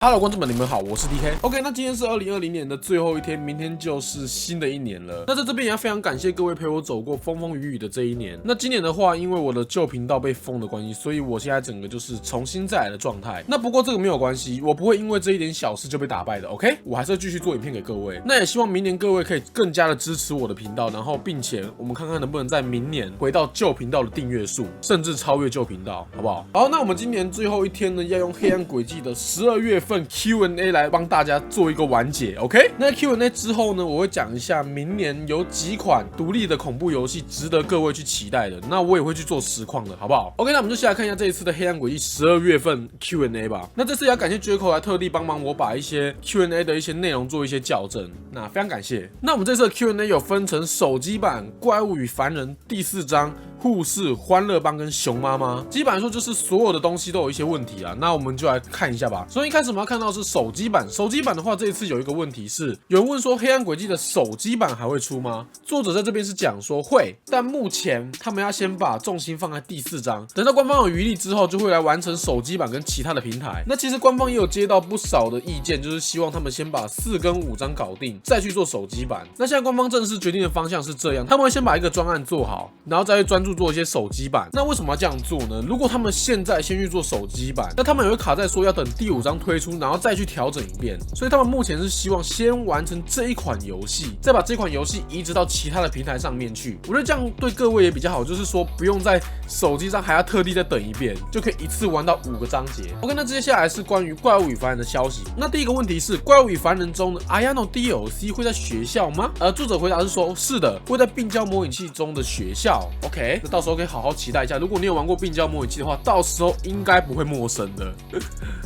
Hello， 观众们，你们好，我是 DK。OK， 那今天是2020年的最后一天，明天就是新的一年了。那在这边也要非常感谢各位陪我走过风风雨雨的这一年。那今年的话，因为我的旧频道被封的关系，所以我现在整个就是重新再来的状态。那不过这个没有关系，我不会因为这一点小事就被打败的。OK， 我还是要继续做影片给各位。那也希望明年各位可以更加的支持我的频道，然后并且我们看看能不能在明年回到旧频道的订阅数，甚至超越旧频道，好不好？好，那我们今年最后一天呢，要用黑暗轨迹的12月份 Q&A 来帮大家做一个完结 ，OK？ 那 Q&A 之后呢，我会讲一下明年有几款独立的恐怖游戏值得各位去期待的，那我也会去做实况的，好不好 ？OK， 那我们就先来看一下这一次的黑暗轨迹12月份 Q&A 吧。那这次也要感谢 Jaco 来特地帮忙我把一些 Q&A 的一些内容做一些校正，那非常感谢。那我们这次的 Q&A 有分成手机版《怪物与凡人》第4章。护士、欢乐帮跟熊妈妈，基本来说就是所有的东西都有一些问题啊，那我们就来看一下吧。首先一开始我们要看到的是手机版，手机版的话，这一次有一个问题是，有人问说黑暗轨迹的手机版还会出吗？作者在这边是讲说会，但目前他们要先把重心放在第4章，等到官方有余力之后，就会来完成手机版跟其他的平台。那其实官方也有接到不少的意见，就是希望他们先把4跟5章搞定，再去做手机版。那现在官方正式决定的方向是这样，他们会先把一个专案做好，然后再去专注做一些手机版。那为什么要这样做呢？如果他们现在先去做手机版，那他们也会卡在说要等第5章推出，然后再去调整一遍。所以他们目前是希望先完成这一款游戏，再把这款游戏移植到其他的平台上面去。我觉得这样对各位也比较好，就是说不用在手机上还要特地再等一遍，就可以一次玩到5个章节。OK， 那接下来是关于怪物与凡人的消息。那第一个问题是，怪物与凡人中的 Ayano DLC 会在学校吗？作者回答是说，是的，会在病娇模拟器中的学校。OK， 那到时候可以好好期待一下。如果你有玩过病娇模拟器的话，到时候应该不会陌生的。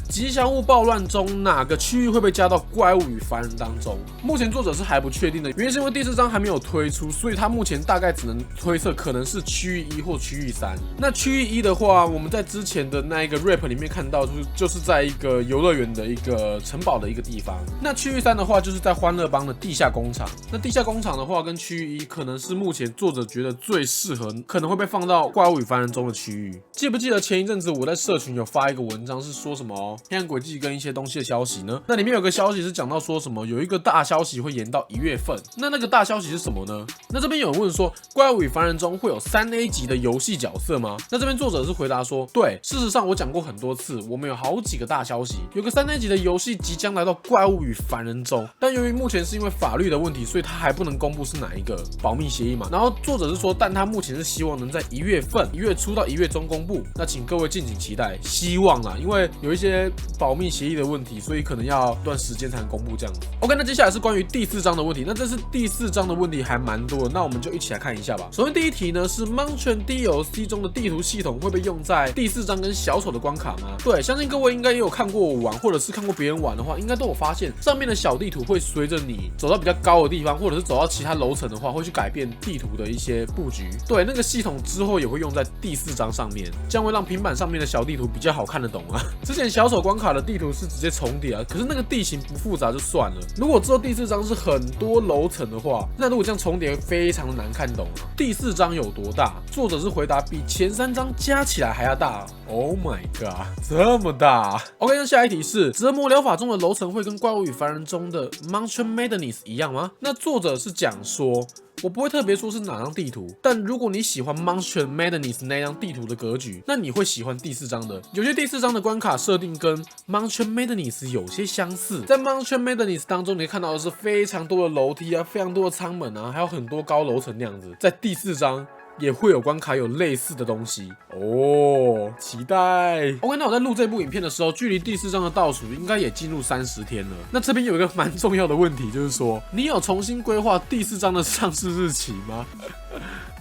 吉祥物暴乱中哪个区域会被加到怪物与凡人当中？目前作者是还不确定的，原因是因为第4章还没有推出，所以他目前大概只能推测可能是区域1或区域3。那区域1的话，我们在之前的那一个 rap 里面看到，就是在一个游乐园的一个城堡的一个地方。那区域3的话，就是在欢乐帮的地下工厂。那地下工厂的话，跟区域1可能是目前作者觉得最适合，可能会被放到怪物与凡人中的区域。记不记得前一阵子我在社群有发一个文章，是说什么黑暗轨迹跟一些东西的消息呢？那里面有个消息是讲到说什么有一个大消息会延到1月份。那个大消息是什么呢？那这边有人问说，怪物与凡人中会有3A 级的游戏角色吗？那这边作者是回答说，对，事实上我讲过很多次，我们有好几个大消息，有个3A 级的游戏即将来到怪物与凡人中，但由于目前是因为法律的问题，所以他还不能公布是哪一个保密协议嘛。然后作者是说，但他目前是希望能在1月份1月初到1月中公布，那请各位敬请期待，希望啦，因为有一些保密协议的问题，所以可能要一段时间才能公布这样子。OK， 那接下来是关于第4章的问题，那这是第4章的问题还蛮多的，那我们就一起来看一下吧。首先第一题呢是 Munchkin DLC 中的地图系统会被用在第4章跟小丑的关卡吗？对，相信各位应该也有看过我玩，或者是看过别人玩的话，应该都有发现上面的小地图会随着你走到比较高的地方，或者是走到其他楼层的话，会去改变地图的一些布局。对，那个系统之后也会用在第4章上面，这样会让平板上面的小地图比较好看得懂啊。之前小丑关卡的地图是直接重叠啊，可是那个地形不复杂就算了。如果之后第4章是很多楼层的话，那如果这样重叠，非常的难看懂啊。第4章有多大？作者是回答比前3章加起来还要大。Oh my god， 这么大 ！OK， 那下一题是折磨疗法中的楼层会跟怪物与凡人中的 Munchkin Madness 一样吗？那作者是讲说，我不会特别说是哪张地图，但如果你喜欢 Munchkin Madness 那张地图的格局，那你会喜欢第4章的。有些第4章的关卡设定跟 Munchkin Madness 有些相似，在 Munchkin Madness 当中，你可以看到的是非常多的楼梯啊，非常多的舱门啊，还有很多高楼层那样子。在第4章也会有关卡有类似的东西哦，期待。OK， 那我在录这部影片的时候，距离第4章的倒数应该也进入30天了。那这边有一个蛮重要的问题，就是说你有重新规划第4章的上市日期吗？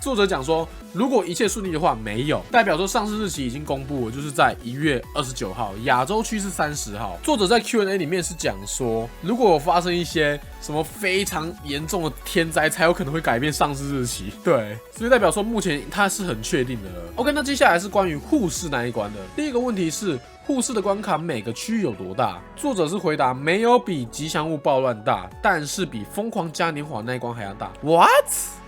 作者讲说，如果一切顺利的话，没有，代表说上市日期已经公布了，就是在1月29号，亚洲区是30号。作者在 Q&A 里面是讲说，如果有发生一些什么非常严重的天灾，才有可能会改变上市日期。对，所以代表说目前它是很确定的了。OK， 那接下来是关于护士那一关的。第一个问题是，护士的关卡每个区域有多大？作者是回答没有比吉祥物暴乱大，但是比疯狂嘉年华那一关还要大。What？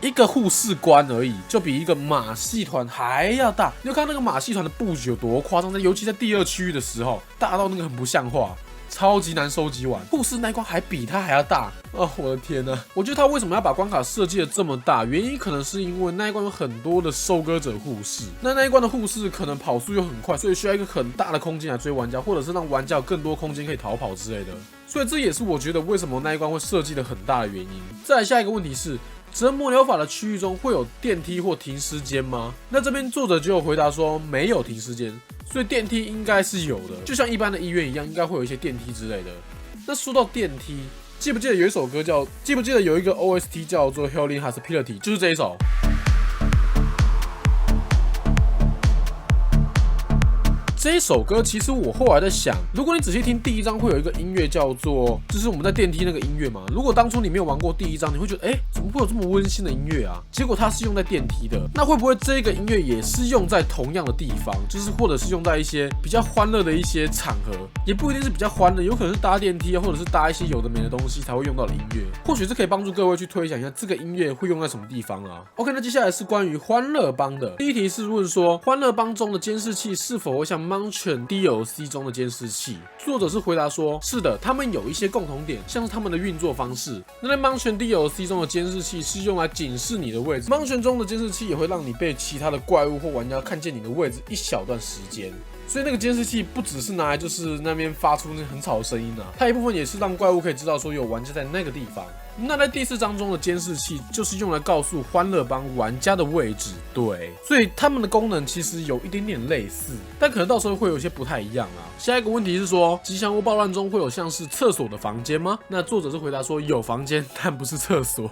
一个护士关而已，就比一个马戏团还要大。你有看那个马戏团的布局有多夸张？尤其在第2区域的时候，大到那个很不像话。超级难收集完，护士那一关还比它还要大哦！我的天哪！我觉得他为什么要把关卡设计的这么大？原因可能是因为那一关有很多的收割者护士，那一关的护士可能跑速又很快，所以需要一个很大的空间来追玩家，或者是让玩家有更多空间可以逃跑之类的。所以这也是我觉得为什么那一关会设计的很大的原因。再来下一个问题是，折磨疗法的区域中会有电梯或停尸间吗？那这边作者就有回答说没有停尸间，所以电梯应该是有的，就像一般的医院一样，应该会有一些电梯之类的。那说到电梯，记不记得有一首歌记不记得有一个 OST 叫做 Healing Hospitality， 就是这一首。这一首歌其实我后来在想，如果你仔细听第一章，会有一个音乐叫做，就是我们在电梯那个音乐嘛。如果当初你没有玩过第一章，你会觉得，怎么会有这么温馨的音乐啊？结果它是用在电梯的，那会不会这个音乐也是用在同样的地方，就是或者是用在一些比较欢乐的一些场合，也不一定是比较欢乐，有可能是搭电梯啊，或者是搭一些有的没的东西才会用到的音乐。或许是可以帮助各位去推想一下这个音乐会用在什么地方啊 ？OK， 那接下来是关于欢乐帮的。第一题是问说，欢乐帮中的监视器是否会像Munchkin DLC 中的监视器？作者是回答说，是的，他们有一些共同点，像是他们的运作方式。那在Munchkin DLC 中的监视器是用来警示你的位置，Munchkin中的监视器也会让你被其他的怪物或玩家看见你的位置一小段时间。所以那个监视器不只是拿来就是那边发出那很吵的声音啊，它一部分也是让怪物可以知道说有玩家在那个地方。那在第4章中的监视器就是用来告诉欢乐帮玩家的位置，对，所以他们的功能其实有一点点类似，但可能到时候会有些不太一样啊。下一个问题是说，吉祥物暴乱中会有像是厕所的房间吗？那作者是回答说有房间，但不是厕所。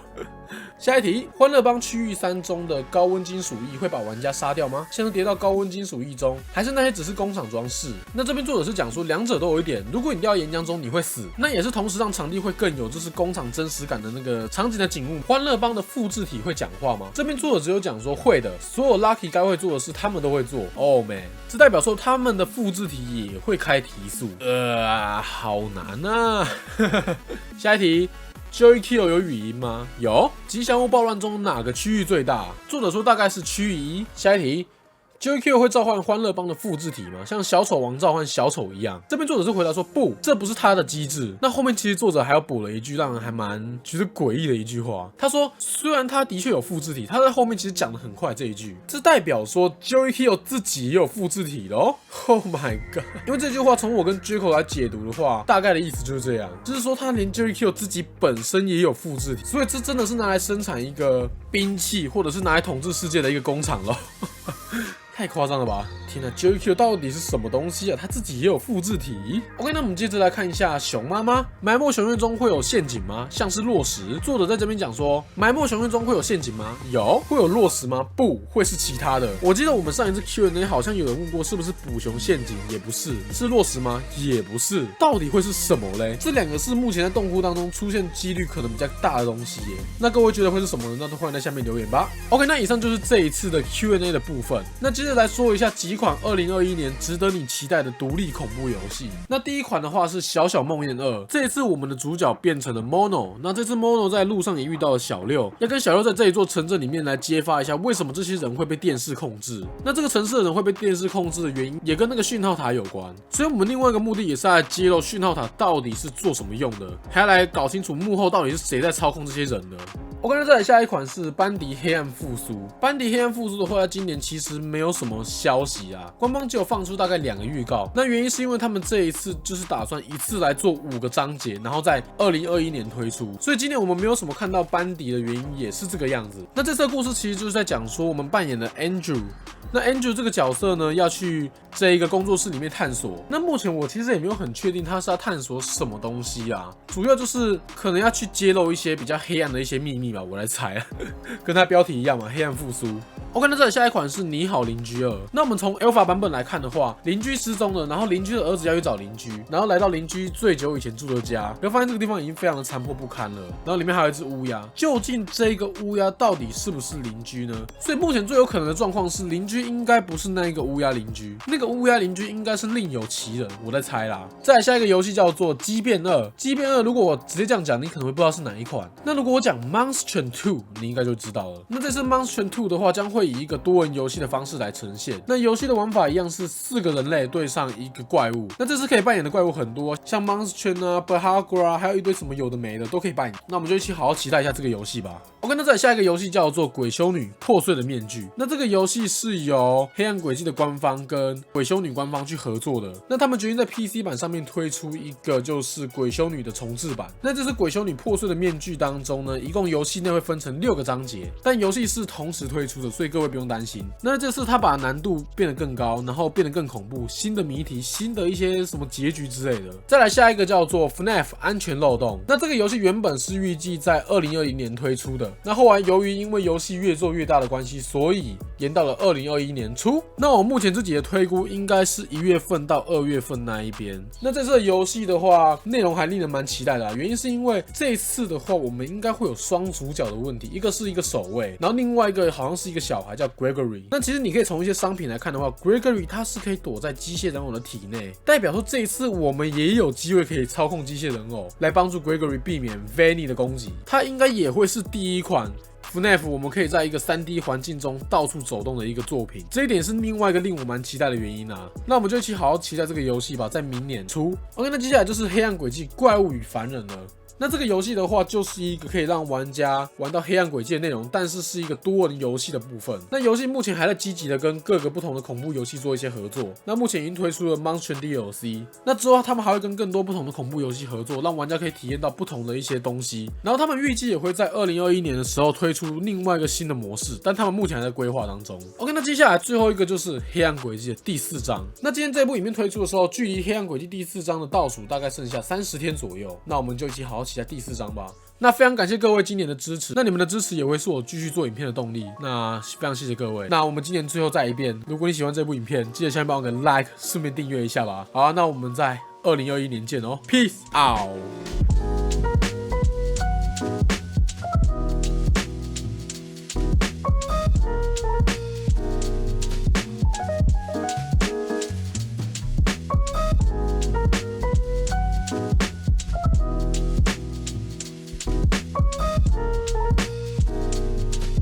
下一题，欢乐帮区域3中的高温金属翼会把玩家杀掉吗？像是跌到高温金属翼中，还是那些只是工厂装饰？那这边作者是讲说两者都有一点，如果你掉到岩浆中你会死，那也是同时让场地会更有就是工厂真实感的那个场景的景物。欢乐帮的复制体会讲话吗？这边作者只有讲说会的，所有 Lucky 该会做的事他们都会做。Oh man， 这代表说他们的复制体也会开提速。好难啊。下一题。Joy Kill 有语音吗？有。吉祥物暴乱中哪个区域最大？作者说大概是区域1。下一题。Joy Kill 会召唤欢乐帮的复制体吗？像小丑王召唤小丑一样？这边作者是回答说不，这不是他的机制。那后面其实作者还有补了一句让人还蛮觉得诡异的一句话，他说虽然他的确有复制体，他在后面其实讲得很快这一句，这代表说 Joy Kill 自己也有复制体咯。Oh my god！ 因为这句话从我跟 Jaco 来解读的话，大概的意思就是这样，就是说他连 Joy Kill 自己本身也有复制体，所以这真的是拿来生产一个兵器，或者是拿来统治世界的一个工厂咯。太夸张了吧！天哪 ，Joy Kill 到底是什么东西啊？他自己也有复制体。OK， 那我们接着来看一下熊妈妈。埋没熊院中会有陷阱吗？像是落石。作者在这边讲说，埋没熊院中会有陷阱吗？有。会有落石吗？不会，是其他的。我记得我们上一次 Q&A 好像有人问过，是不是捕熊陷阱？也不是。是落石吗？也不是。到底会是什么嘞？这两个是目前在洞窟当中出现几率可能比较大的东西耶。那各位觉得会是什么呢？那都欢迎在下面留言吧。OK， 那以上就是这一次的 Q&A 的部分。那接着来说一下几款2021年值得你期待的独立恐怖游戏。那第一款的话是小小梦魇2，这一次我们的主角变成了 Mono， 那这次 Mono 在路上也遇到了小六，要跟小六在这一座城镇里面来揭发一下为什么这些人会被电视控制。那这个城市的人会被电视控制的原因也跟那个讯号塔有关，所以我们另外一个目的也是来揭露讯号塔到底是做什么用的，还要来搞清楚幕后到底是谁在操控这些人的。OK， 那再来下一款是班迪黑暗复苏。班迪黑暗复苏的话，在今年其实没有什么消息啊，官方只有放出大概2个预告。那原因是因为他们这一次就是打算一次来做5个章节，然后在2021年推出，所以今年我们没有什么看到班迪的原因也是这个样子。那这次的故事其实就是在讲说，我们扮演的 Andrew。那 Andrew 这个角色呢，要去这一个工作室里面探索。那目前我其实也没有很确定他是要探索什么东西啊，主要就是可能要去揭露一些比较黑暗的一些秘密吧，我来猜啊，跟他标题一样嘛，黑暗复苏。OK， 那这里下一款是你好邻居2。那我们从 Alpha 版本来看的话，邻居失踪了，然后邻居的儿子要去找邻居，然后来到邻居最久以前住的家，然后发现这个地方已经非常的残破不堪了，然后里面还有一只乌鸦。究竟这个乌鸦到底是不是邻居呢？所以目前最有可能的状况是，邻居应该不是那一个乌鸦邻居，那个乌鸦邻居应该是另有其人，我在猜啦。再来下一个游戏叫做畸变2。畸变2如果我直接这样讲，你可能会不知道是哪一款。那如果我讲 Monster Monster Train 2，你应该就知道了。那这次 Monster Train 2的话，将会以一个多人游戏的方式来呈现。那游戏的玩法一样是4个人类对上1个怪物。那这次可以扮演的怪物很多，像 Monster Train 啊、Bahagra 啊，还有一堆什么有的没的都可以扮演。那我们就一起好好期待一下这个游戏吧。OK， 那再来下一个游戏叫做《鬼修女破碎的面具》。那这个游戏是由黑暗轨迹的官方跟鬼修女官方去合作的。那他们决定在 PC 版上面推出一个就是鬼修女的重制版。那这次鬼修女破碎的面具当中呢，一共游戏内会分成6个章节，但游戏是同时推出的，所以各位不用担心。那这次他把难度变得更高，然后变得更恐怖，新的谜题，新的一些什么结局之类的。再来下一个叫做 FNAF 安全漏洞。那这个游戏原本是预计在2020年推出的，那后来由于因为游戏越做越大的关系，所以延到了2021年初。那我目前自己的推估应该是1月份到2月份那一边。那这次的游戏的话，内容还令人蛮期待的原因是因为这一次的话，我们应该会有双主角的问题，一个是一个守卫，然后另外一个好像是一个小孩叫 Gregory。那其实你可以从一些商品来看的话 ，Gregory 他是可以躲在机械人偶的体内，代表说这一次我们也有机会可以操控机械人偶来帮助 Gregory 避免 Vanny 的攻击。他应该也会是第一款FNAF 我们可以在一个 3D 环境中到处走动的一个作品，这一点是另外一个令我蛮期待的原因啊。那我们就一起好好期待这个游戏吧，在明年初。OK， 那接下来就是黑暗轨迹怪物与凡人了。那这个游戏的话，就是一个可以让玩家玩到黑暗轨迹的内容，但是是一个多人游戏的部分。那游戏目前还在积极的跟各个不同的恐怖游戏做一些合作。那目前已经推出了 Monster DLC， 那之后他们还会跟更多不同的恐怖游戏合作，让玩家可以体验到不同的一些东西。然后他们预计也会在2021年的时候推出另外一个新的模式，但他们目前还在规划当中。OK， 那接下来最后一个就是黑暗轨迹的第4章。那今天这部影片推出的时候，距离黑暗轨迹第4章的倒数大概剩下30天左右。那我们就一起好好期待第4章吧。那非常感谢各位今年的支持，那你们的支持也会是我继续做影片的动力。那非常谢谢各位。那我们今年最后再一遍，如果你喜欢这部影片，记得下面帮我个 like， 顺便订阅一下吧。好那我们在2021年见哦 ，Peace out。